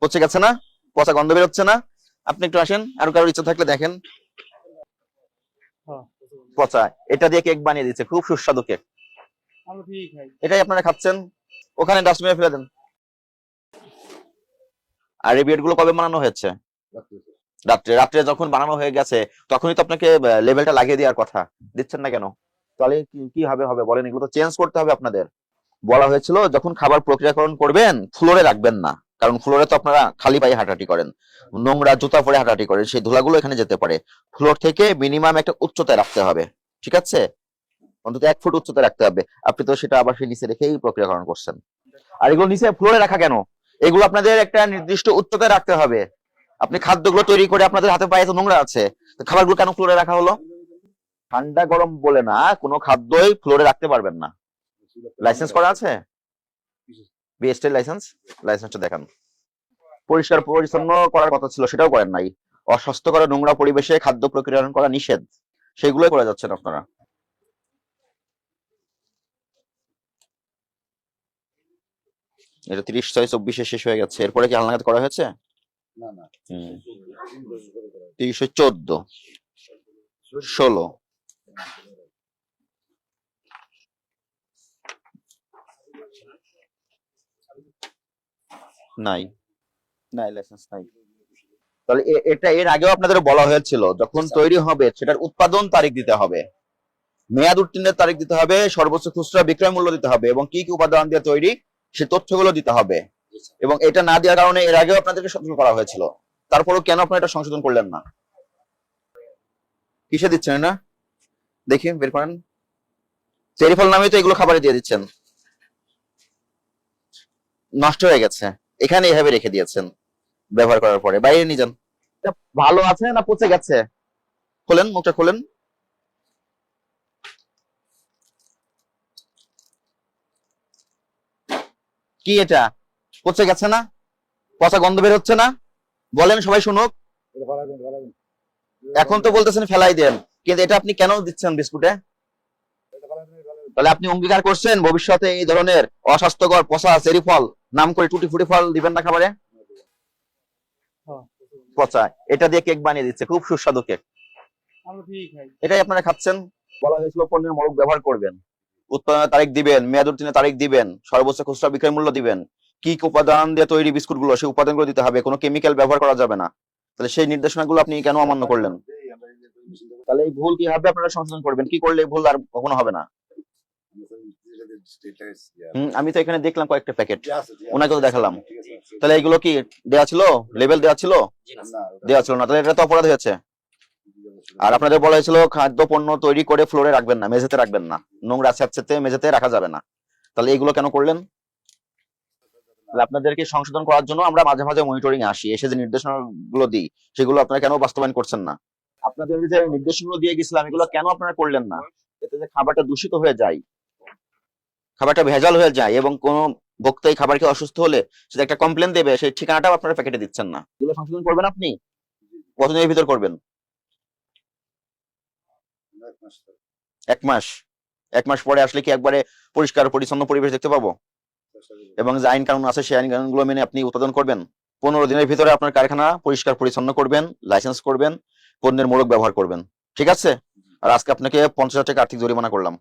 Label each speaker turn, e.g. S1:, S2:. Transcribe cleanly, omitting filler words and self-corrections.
S1: পচে গেছে না? পচা গন্ধ বেরোচ্ছে না? আপনি একটু আসেন, আর কারোর ইচ্ছা থাকলে দেখেন। পচা, এটা দিয়ে কেক বানিয়ে দিচ্ছে, খুব সুস্বাদু কেক। এটাই আপনারা খাচ্ছেন, ওখানে ডাস্টবিনে ফেলে দেন। আর এই ব্রেড গুলো কবে বানানো হয়েছে? রাত্রে। রাত্রে যখন বানানো হয়ে গেছে তখনই তো আপনাকে লেভেলটা লাগিয়ে দেওয়ার কথা, দিচ্ছেন না কেন? তাহলে কি হবে হবে বলেন, এগুলো তো চেঞ্জ করতে হবে আপনাদের। বলা হয়েছিল যখন খাবার প্রক্রিয়াকরণ করবেন ফ্লোরে রাখবেন না, কারণ ফ্লোরে তো আপনারা খালি পায়ে হাঁটাহাঁটি করেন, নোংরা জুতা পরে হাঁটাহাঁটি করেন, সেই ধুলাগুলো এখানে যেতে পারে। ফ্লোর থেকে মিনিমাম একটা উচ্চতায় রাখতে হবে, ঠিক আছে? অন্তত 1 ফুট উচ্চতায় রাখতে হবে। আপনি তো সেটা আবার সেই নিচে রেখেই প্রক্রিয়াকরণ করছেন। আর এগুলো নিচে ফ্লোরে রাখা কেন? এগুলো আপনাদের একটা নির্দিষ্ট উচ্চতায় রাখতে হবে। আপনি খাদ্যগুলো তৈরি করে আপনাদের হাতে পায়ে তো নোংরা আছে, তো খাবারগুলো কেন ফ্লোরে রাখা হলো? ঠান্ডা গরম বলে না, কোনো খাদ্যই ফ্লোরে রাখতে পারবেন না। লাইসেন্স করা আছে? বিএসটি লাইসেন্স, লাইসেন্সটা দেখান। পরিষ্কার পরিচ্ছন্ন করার কথা ছিল, সেটাও করেন নাই। অস্বাস্থ্যকর নোংরা পরিবেশে খাদ্য প্রক্রিয়াকরণ করা নিষেধ, সেগুলোই করে যাচ্ছেন আপনারা। এটা 30/6/24 শেষ হয়ে গেছে, এরপরে কি হালনাগাদ করা হয়েছে? 30/14, 16 নাই, নাই লাইসেন্স নাই। তাহলে এটা এর আগেও আপনাদের বলা হয়েছিল যখন তৈরি হবে সেটার উৎপাদন তারিখ দিতে হবে, মেয়াদ উত্তীর্ণের তারিখ দিতে হবে, সর্বোচ্চ খুচরা বিক্রয় মূল্য দিতে হবে, এবং কি কি উপাদান দিয়ে তৈরি সে তথ্যগুলো দিতে হবে। এবং এটা না দেওয়ার কারণে এর আগেও আপনাদেরকে সতর্ক করা হয়েছিল, তারপরেও কেন আপনারা এটা সংশোধন করলেন না? কিসে দিচ্ছেন না দেখি, বের করেন। চেরি ফল নামে তো এগুলো খাবারে দিয়ে দিচ্ছেন, নষ্ট হয়ে গেছে, এখানে এভাবে রেখে দিয়েছেন ব্যবহার করার পরে। বাইরে নিয়ে যান। ভালো আছে না পচে গেছে? খোলেন, মুখটা খোলেন। কি এটা? পচে গেছে না? পচা গন্ধ বের হচ্ছে না? বলেন, সবাই শুনুক। এখন তো বলতেছেন ফেলাই দেন, কিন্তু এটা আপনি কেন দিচ্ছেন বিস্কুটে? তাহলে আপনি অঙ্গীকার করছেন ভবিষ্যতে এই ধরনের অস্বাস্থ্যকর পচা চেরি ফল নাম করে টুটি ফুটি ফল দিবেন না খাবারে? পচা, এটা দিয়ে কেক বানিয়ে দিচ্ছে, খুব সুস্বাদু কেক। এটাই আপনারা খাচ্ছেন। বলা হয়েছিল পণ্যের মূলক ব্যবহার করবেন, উৎপাদনের তারিখ দিবেন, মেয়াদ উত্তীর্ণের তারিখ দিবেন, সর্বোচ্চ খুচরা বিক্রয় মূল্য দিবেন, কি কি উপাদান দিয়ে তৈরি বিস্কুট গুলো সেই উপাদানগুলো দিতে হবে, কোনো কেমিক্যাল ব্যবহার করা যাবে না। তাহলে সেই নির্দেশনাগুলো আপনি কেন অমান্য করলেন? তাহলে এই ভুল কিভাবে আপনারা সংশোধন করবেন? কি করলে এই ভুল আর কখনো হবে না? আমি তো এখানে দেখলাম কয়েকটা প্যাকেট, ওনাকে তো দেখালাম। তাহলে এগুলো কি দেওয়া ছিল, লেবেল দেওয়া ছিল? দেওয়া ছিল না, তাহলে এটা তো অপরাধ হয়েছে। আর আপনাদের বলা হয়েছিল খাদ্য পণ্য তৈরি করে ফ্লোরে রাখবেন না, মেঝেতে রাখবেন না, নোংরা স্যাঁতসেঁতে মেঝেতে রাখা যাবে না। তাহলে এগুলো কেন করলেন? আপনাদেরকে সংশোধন করার জন্য আমরা মাঝে মাঝে মনিটরিং আসি, এসে যে নির্দেশনা গুলো দিই সেগুলো আপনারা কেন বাস্তবায়ন করছেন না? আপনাদের যে নির্দেশনাগুলো দিয়ে গেছিলাম এগুলো কেন আপনারা করলেন না? এতে যে খাবারটা দূষিত হয়ে যায়, খাবারটা ভেজাল হয়ে যায়, এবং কোন ভোক্তা এই খাবার খেয়ে অসুস্থ হলে সেটা একটা কমপ্লেন দেবে, সেই ঠিকানাটাও আপনারা প্যাকেটে দিচ্ছেন না। এগুলো সংশোধন করবেন আপনি কতদিনের ভিতর করবেন? 1 মাস। 1 মাস পরে আসলে কি একবারে পরিষ্কার পরিচ্ছন্ন পরিবেশ দেখতে পাবো? এবং যে আইন কানুন আছে সেই আইন কানুনগুলো মেনে আপনি উৎপাদন করবেন। 15 দিনের ভিতরে আপনার কারখানা পরিষ্কার পরিচ্ছন্ন করবেন, লাইসেন্স করবেন, পণ্যের মোড়ক ব্যবহার করবেন, ঠিক আছে? আর আজকে আপনাকে 50,000 টাকা আর্থিক জরিমানা করলাম।